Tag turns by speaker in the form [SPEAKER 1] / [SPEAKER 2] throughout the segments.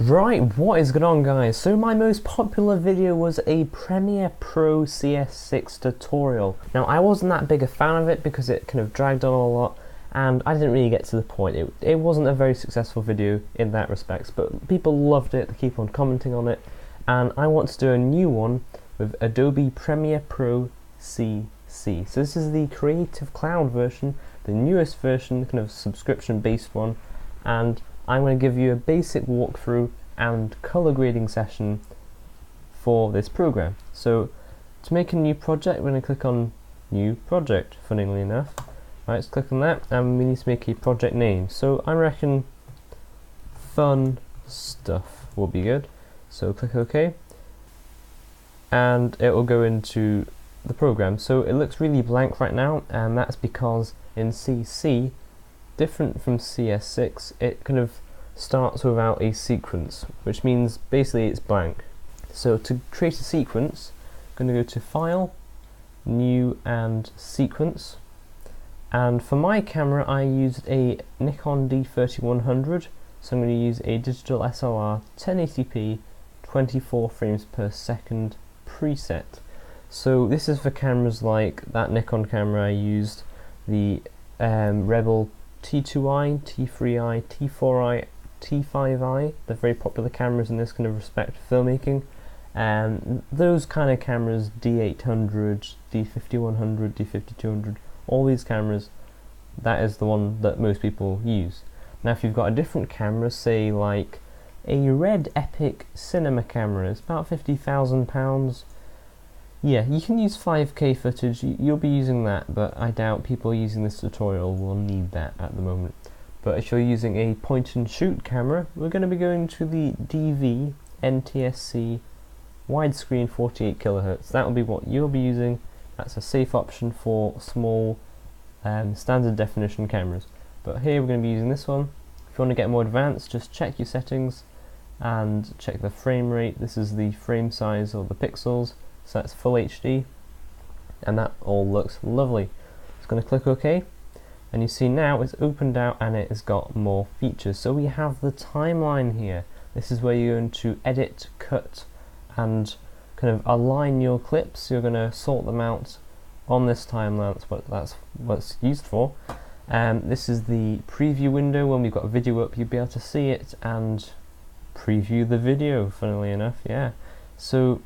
[SPEAKER 1] Right, what is going on, guys? So my most popular video was a Premiere Pro CS6 tutorial. Now I wasn't that big a fan of it because it kind of dragged on a lot and I didn't really get to the point. It wasn't a very successful video in that respect, but people loved it, they keep on commenting on it, and I want to do a new one with Adobe Premiere Pro CC. So this is the Creative Cloud version, the newest version, kind of subscription based one, and I'm going to give you a basic walkthrough and color grading session for this program. So to make a new project, we're going to click on New Project, funnily enough. Right, let's click on that, and we need to make a project name. So I reckon Fun Stuff will be good. So click OK, and it will go into the program. So it looks really blank right now, and that's because in CC, different from CS6, it kind of starts without a sequence, which means basically it's blank. So to create a sequence, I'm going to go to File, New and Sequence, and for my camera I used a Nikon D3100, so I'm going to use a digital SLR 1080p 24 frames per second preset. So this is for cameras like that Nikon camera I used, the Rebel T2i, T3i, T4i, T5i, they're very popular cameras in this kind of respect for filmmaking, and those kind of cameras, D800, D5100, D5200, all these cameras, that is the one that most people use. Now if you've got a different camera, say like a Red Epic cinema camera, it's about £50,000, yeah, you can use 5K footage, you'll be using that, but I doubt people using this tutorial will need that at the moment. But if you're using a point and shoot camera, we're going to be going to the DV NTSC widescreen 48 kHz. That will be what you'll be using. That's a safe option for small standard definition cameras. But here we're going to be using this one. If you want to get more advanced, just check your settings and check the frame rate. This is the frame size or the pixels. So that's full HD, and that all looks lovely. It's going to click OK, and you see now it's opened out and it has got more features. So we have the timeline here. This is where you're going to edit, cut, and kind of align your clips. You're going to sort them out on this timeline. That's what it's used for. This is the preview window. When we've got a video up, you'll be able to see it and preview the video, funnily enough, yeah. So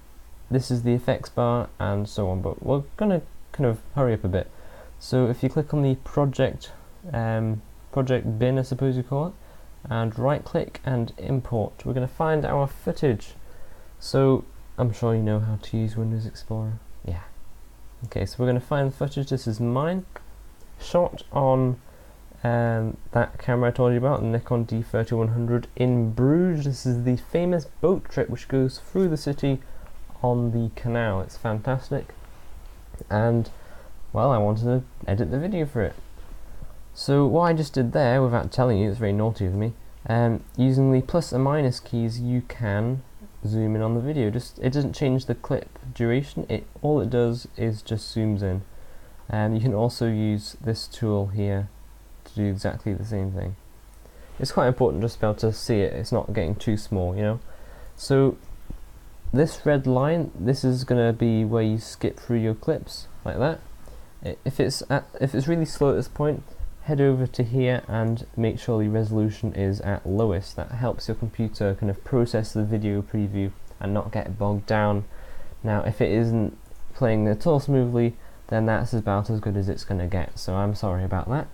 [SPEAKER 1] this is the effects bar and so on, but we're going to kind of hurry up a bit. So if you click on the project bin, I suppose you call it, and right click and import, we're going to find our footage. So I'm sure you know how to use Windows Explorer. Yeah. Okay, so we're going to find the footage. This is mine, shot on that camera I told you about, the Nikon D3100 in Bruges. This is the famous boat trip which goes through the city on the canal. It's fantastic, and well, I wanted to edit the video for it. So what I just did there, without telling you, it's very naughty of me, using the plus and minus keys you can zoom in on the video. It doesn't change the clip duration, all it does is just zooms in. And you can also use this tool here to do exactly the same thing. It's quite important just to be able to see it, it's not getting too small, you know. So this red line, this is going to be where you skip through your clips, like that. If it's really slow at this point, head over to here and make sure the resolution is at lowest. That helps your computer kind of process the video preview and not get bogged down. Now if it isn't playing at all smoothly, then that's about as good as it's going to get, so I'm sorry about that.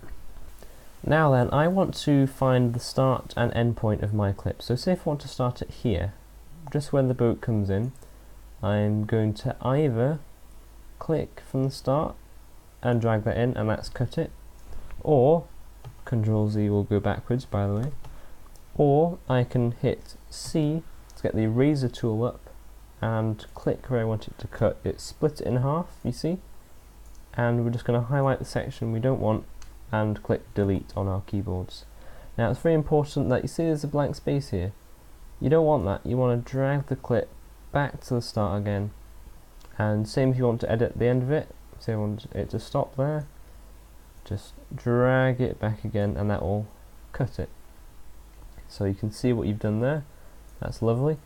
[SPEAKER 1] Now then, I want to find the start and end point of my clip. So say if I want to start it here, just when the boat comes in, I'm going to either click from the start and drag that in, and that's cut it, or Control Z will go backwards, by the way, or I can hit C to get the eraser tool up and click where I want it to cut. It split it in half, you see, and we're just going to highlight the section we don't want and click delete on our keyboards. Now it's very important that you see there's a blank space here. You don't want that. You want to drag the clip back to the start again, and same if you want to edit the end of it. Say I want it to stop there, just drag it back again and that will cut it. So you can see what you've done there. That's lovely.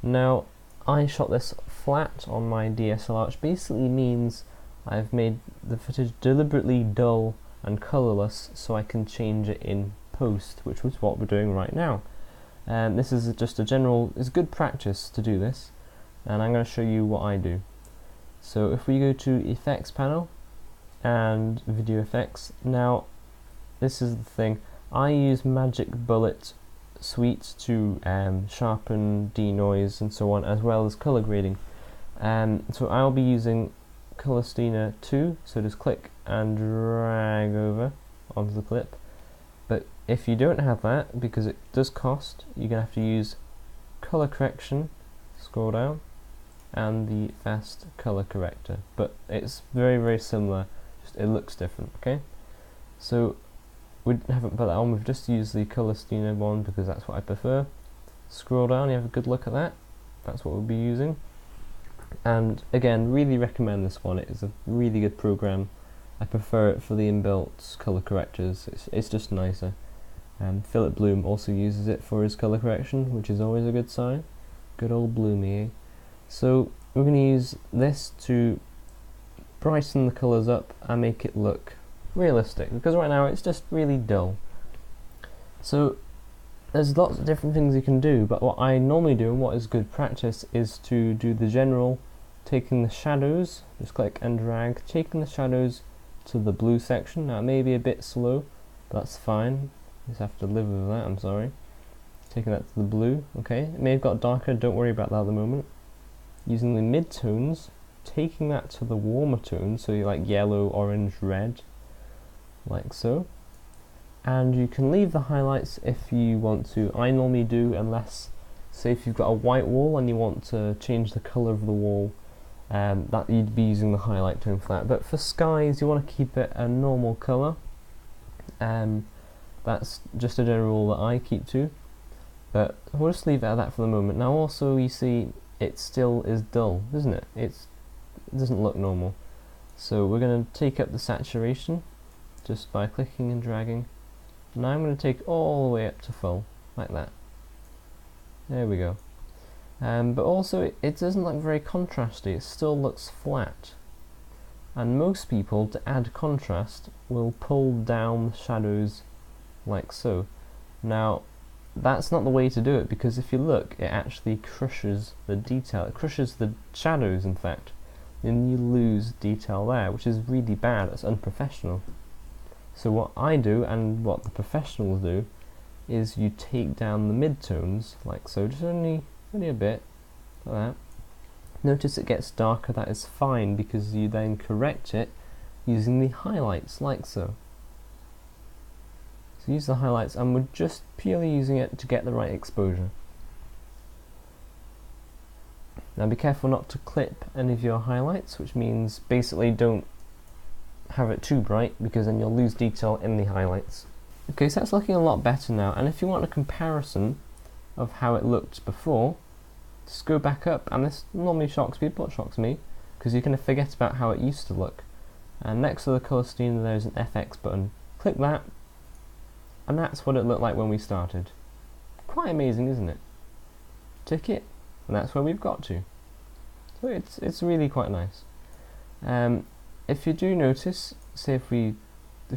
[SPEAKER 1] Now, I shot this flat on my DSLR, which basically means I've made the footage deliberately dull and colourless so I can change it in post, which was what we're doing right now. This is just a general, it's good practice to do this, and I'm going to show you what I do. So if we go to Effects panel and Video Effects, now this is the thing, I use Magic Bullet Suite to sharpen, denoise and so on, as well as colour grading. So I'll be using Color Steiner 2, so just click and drag over onto the clip. But if you don't have that, because it does cost, you're going to have to use Color Correction, scroll down, and the Fast Color Corrector. But it's very, very similar, just it looks different, okay? So we haven't put that on, we've just used the Color Steiner one because that's what I prefer. Scroll down, you have a good look at that, that's what we'll be using. And again, really recommend this one, it is a really good program. I prefer it for the inbuilt color correctors, it's just nicer. Philip Bloom also uses it for his color correction, which is always a good sign. Good old Bloomy, eh? So we're going to use this to brighten the colours up and make it look realistic, because right now it's just really dull. So there's lots of different things you can do, but what I normally do and what is good practice is to do the general, taking the shadows, just click and drag, taking the shadows to the blue section. Now it may be a bit slow, but that's fine, you just have to live with that, I'm sorry. Taking that to the blue, okay, it may have got darker, don't worry about that at the moment. Using the mid-tones, taking that to the warmer tones, so you like yellow, orange, red, like so. And you can leave the highlights if you want to. I normally do, unless, say if you've got a white wall and you want to change the colour of the wall, that you'd be using the highlight tone for that. But for skies, you want to keep it a normal colour. That's just a general rule that I keep to. But we'll just leave it at that for the moment. Now also, you see, it still is dull, isn't it? It doesn't look normal. So we're going to take up the saturation just by clicking and dragging. Now I'm going to take all the way up to full, like that. There we go. But also it doesn't look very contrasty, it still looks flat. And most people, to add contrast, will pull down the shadows like so. Now that's not the way to do it, because if you look, it actually crushes the detail, it crushes the shadows in fact, and you lose detail there, which is really bad, it's unprofessional. So what I do, and what the professionals do, is you take down the mid-tones, like so, just only a bit, like that. Notice it gets darker, that is fine, because you then correct it using the highlights, like so. So use the highlights, and we're just purely using it to get the right exposure. Now be careful not to clip any of your highlights, which means basically don't have it too bright, because then you'll lose detail in the highlights. Okay, so that's looking a lot better now, and if you want a comparison of how it looked before, just go back up, and this normally shocks people, it shocks me, because you're going to forget about how it used to look. And next to the colour steamer there's an FX button. Click that, and that's what it looked like when we started. Quite amazing, isn't it? Tick it, and that's where we've got to. So it's really quite nice. If you do notice, say if you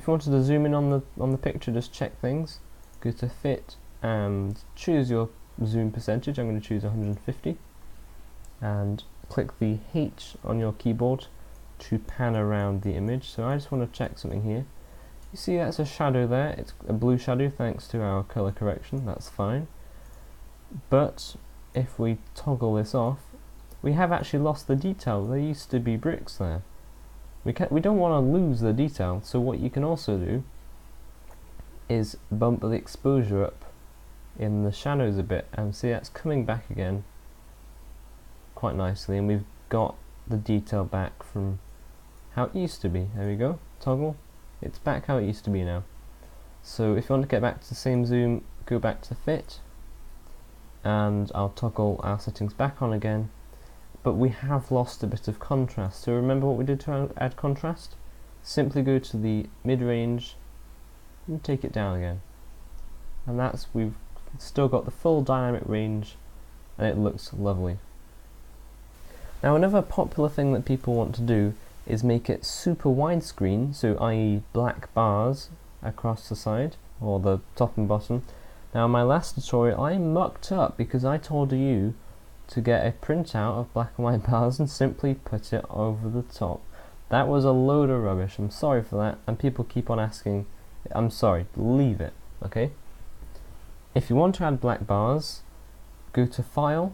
[SPEAKER 1] wanted to zoom in on the picture, just check things, go to fit and choose your zoom percentage. I'm going to choose 150 and click the H on your keyboard to pan around the image. So I just want to check something here. You see that's a shadow there, it's a blue shadow thanks to our colour correction, that's fine. But if we toggle this off, we have actually lost the detail. There used to be bricks there. We don't want to lose the detail, so what you can also do is bump the exposure up in the shadows a bit, and see that's coming back again quite nicely, and we've got the detail back from how it used to be. There we go, toggle, it's back how it used to be now. So if you want to get back to the same zoom, go back to fit, and I'll toggle our settings back on again. But we have lost a bit of contrast. So remember what we did to add contrast? Simply go to the mid-range and take it down again. And we've still got the full dynamic range and it looks lovely. Now another popular thing that people want to do is make it super widescreen, so i.e. black bars across the side, or the top and bottom. Now in my last tutorial I mucked up because I told you to get a printout of black and white bars and simply put it over the top. That was a load of rubbish, I'm sorry for that, and people keep on asking. I'm sorry, leave it, okay? If you want to add black bars, go to File,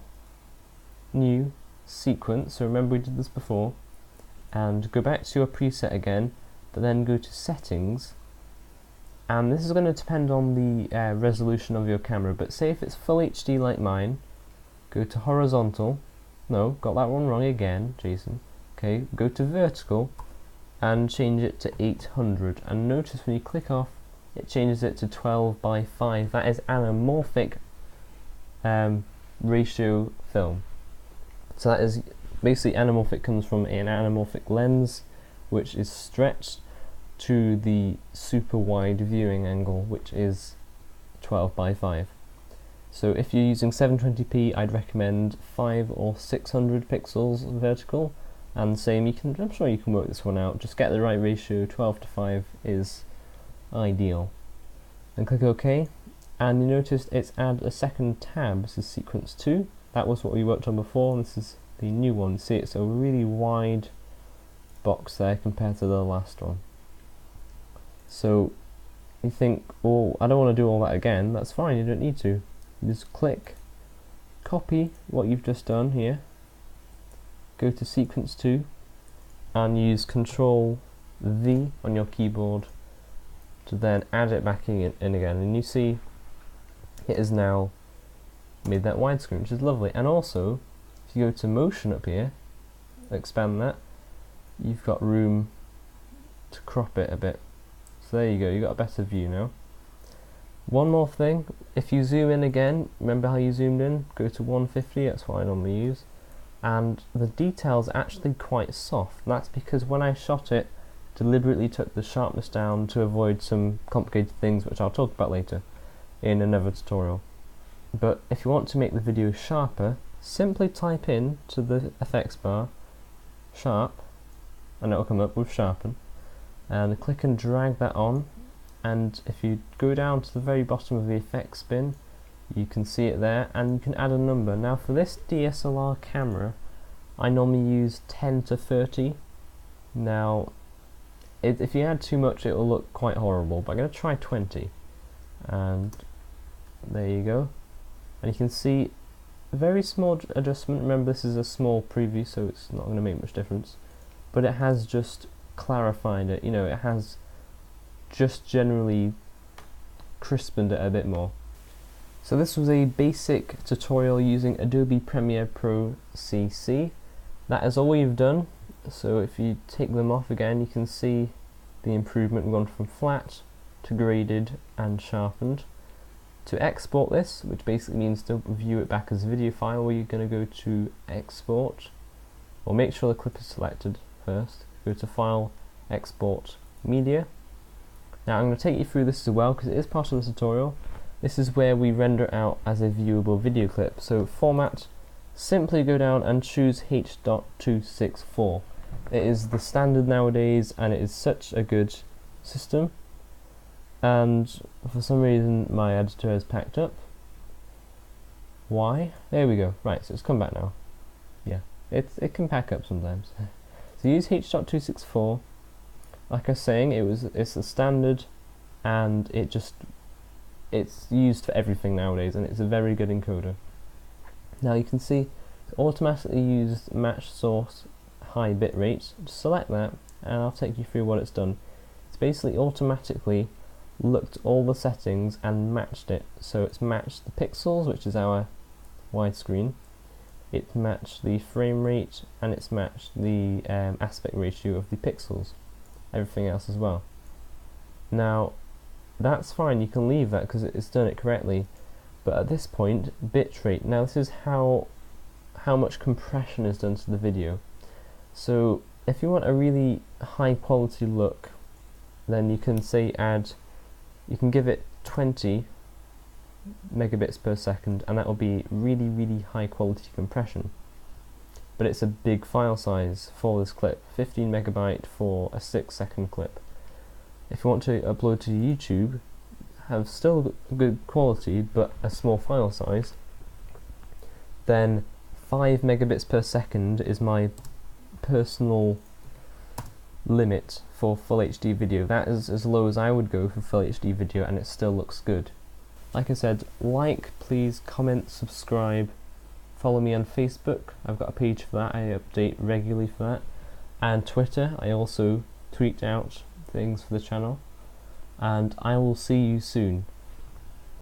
[SPEAKER 1] New, Sequence, so remember we did this before, and go back to your preset again, but then go to Settings, and this is going to depend on the resolution of your camera, but say if it's Full HD like mine, go to Horizontal, no, got that one wrong again, Jason, okay, go to Vertical, and change it to 800, and notice when you click off, it changes it to 12 by 5, that is anamorphic ratio film. So that is basically anamorphic comes from an anamorphic lens which is stretched to the super wide viewing angle, which is 12 by 5. So if you're using 720p, I'd recommend 5 or 600 pixels vertical, and same, I'm sure you can work this one out, just get the right ratio, 12 to 5 is ideal. And click OK, and you notice it's add a second tab, this is sequence 2, that was what we worked on before, and this is the new one. See, it's a really wide box there compared to the last one. So you think, oh, I don't want to do all that again. That's fine, you don't need to. You just click, copy what you've just done here, go to sequence 2, and use Control V on your keyboard to then add it back in again. And you see it is now made that widescreen, which is lovely. And also, if you go to motion up here, expand that, you've got room to crop it a bit. So there you go, you've got a better view now. One more thing, if you zoom in again, remember how you zoomed in? Go to 150, that's what I normally use. And the detail's actually quite soft. That's because when I shot it, deliberately took the sharpness down to avoid some complicated things which I'll talk about later in another tutorial. But if you want to make the video sharper, simply type in to the effects bar sharp, and it'll come up with sharpen, and click and drag that on, and if you go down to the very bottom of the effects bin, you can see it there, and you can add a number. Now for this DSLR camera I normally use 10 to 30. Now if you add too much it will look quite horrible, but I'm going to try 20, and there you go. And you can see a very small adjustment. Remember, this is a small preview, so it's not going to make much difference, but it has just clarified it, you know, it has just generally crispened it a bit more. So this was a basic tutorial using Adobe Premiere Pro CC. That is all we've done. So if you take them off again, you can see the improvement. We've gone from flat to graded and sharpened. To export this, which basically means to view it back as a video file, where you're going to go to Export, or make sure the clip is selected first. Go to File, Export, Media. Now I'm going to take you through this as well because it is part of the tutorial. This is where we render it out as a viewable video clip. So format, simply go down and choose H.264. It is the standard nowadays and it is such a good system. And for some reason my editor has packed up. Why? There we go. Right, so it's come back now. Yeah, it can pack up sometimes. So use H.264. Like I was saying, it's the standard, and it's used for everything nowadays, and it's a very good encoder. Now you can see it's automatically used match source high bit rate. Just select that, and I'll take you through what it's done. It's basically automatically looked all the settings and matched it. So it's matched the pixels, which is our widescreen, it's matched the frame rate, and it's matched the aspect ratio of the pixels, everything else as well. Now that's fine, you can leave that because it's done it correctly, but at this point, bitrate. Now this is how much compression is done to the video. So if you want a really high quality look, then you can say you can give it 20 megabits per second, and that will be really high quality compression. But it's a big file size for this clip, 15 megabyte for a 6-second clip. If you want to upload to YouTube, have still good quality but a small file size, then 5 megabits per second is my personal limit for full HD video. That is as low as I would go for full HD video, and it still looks good. Like I said, like, please, comment, subscribe, follow me on Facebook. I've got a page for that, I update regularly for that, and Twitter. I also tweet out things for the channel, and I will see you soon.